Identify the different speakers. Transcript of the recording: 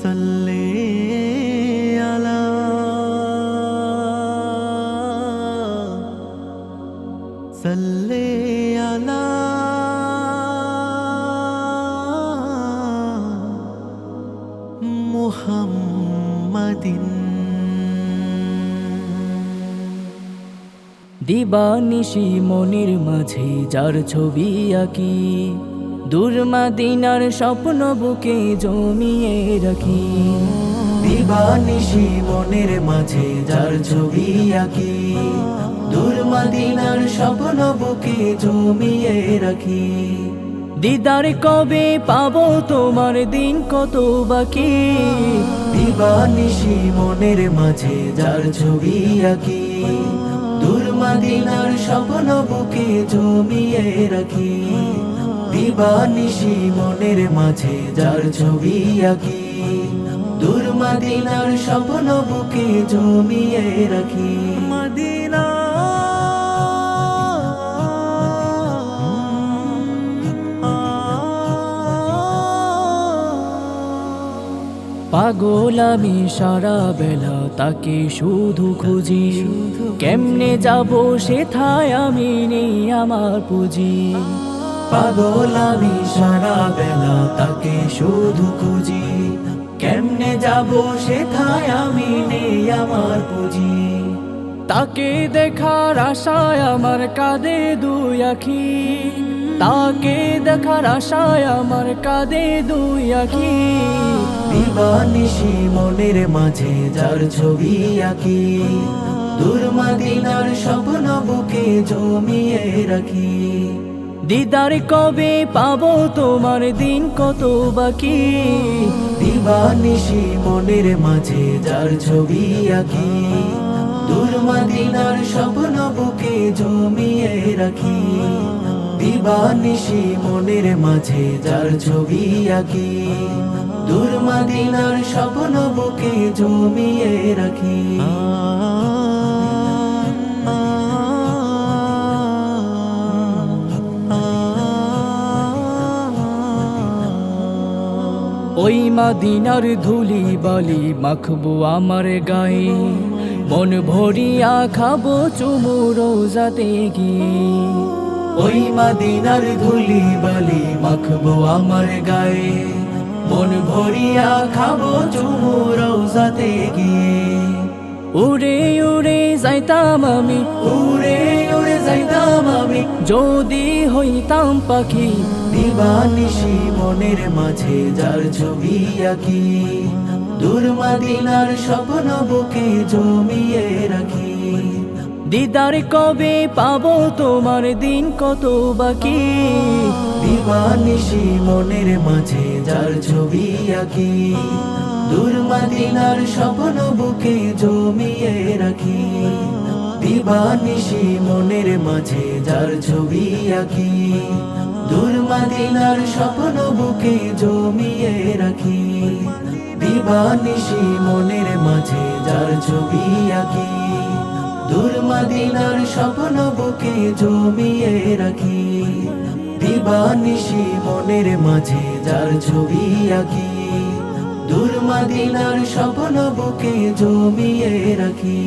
Speaker 1: সাল্লি আলা সাল্লি আলা মুহাম্মাদিন।
Speaker 2: দিবানিশি মনের মাঝে যার ছবি আঁকি, দূর মদিনার স্বপ্ন বুকে জমিয়ে রাখি।
Speaker 1: দিবানিশি মনের মাঝে যার ছবি আঁকি, দূর মদিনার স্বপ্ন বুকে জমিয়ে রাখি।
Speaker 2: দিদার কবে পাবো তোমার দিন কত বাকি।
Speaker 1: দিবানিশি মনের মাঝে যার ছবি আঁকি, দূর মদিনার স্বপ্ন বুকে জমিয়ে রাখি। দিবানিশি মনের মাঝে যার ছবি আঁকি, দূর মদিনার স্বপ্ন বুকে জমিয়ে রাখি। মদিনা
Speaker 2: পাগল আমি সারা বেলা তাকে শুধু খুঁজি, কেমনে যাব সেথায় আমি নেই আমার পুঁজি।
Speaker 1: পাগল আমি সারা বেলা তাকে শুধু খুঁজি, কেমনে যাব সেথায় আমি নেই আমার পুঁজি।
Speaker 2: তাকে দেখার আশায় আমার কাঁদে দুই আখি, তাকে দেখার আশায় আমার কাঁদে দুই আখি।
Speaker 1: দিবানিশি মনের মাঝে যার ছবি আঁকি, দূর মদিনার স্বপ্ন বুকে জমিয়ে রাখি।
Speaker 2: দিদার কবে পাবো তোমার দিন কত বাকি।
Speaker 1: দিবানিশি মনের মাঝে যার ছবি আঁকি, দূর মদিনার স্বপ্ন বুকে জমিয়ে রাখি। দিবানিশি মনের মাঝে যার ছবি আঁকি, দূর মদিনার স্বপ্ন বুকে জমিয়ে রাখি।
Speaker 2: ওই মদিনার ধুলি বালি মাখবো আমার গায়ে, মন ভরিয়া খাবো চুমু রোজাতে গিয়ে।
Speaker 1: ওই মদিনার ধুলি বালি মাখবো আমার গায়ে, মন ভরিয়া খাবো চুমু রওজাতে গিয়ে।
Speaker 2: উড়ে উড়ে যাইতাম আমি,
Speaker 1: উড়ে উড়ে যাইতাম আমি,
Speaker 2: যদি হইতাম পাখি।
Speaker 1: দিবানিশি মনের মাঝে যার ছবি আঁকি, দূর মদিনার স্বপ্ন বুকে জমিয়ে রাখি।
Speaker 2: দিদার কবে পাবো তোমার দিন কত বাকি।
Speaker 1: দিবানিশি মনের মাঝে যার ছবি আঁকি, দূর মদিনার স্বপ্ন বুকে জমিয়ে রাখি। দিবানিশি মনের মাঝে যার ছবি আঁকি, দূর মদিনার স্বপ্ন বুকে জমিয়ে রাখি। দিবানিশি মনের মাঝে যার ছবি আঁকি, দূর মদিনার স্বপ্ন বুকে জমিয়ে রাখি। দিবানিশি মনের মাঝে যার ছবি আঁকি, দূর মদিনার স্বপ্ন বুকে জমিয়ে রাখি।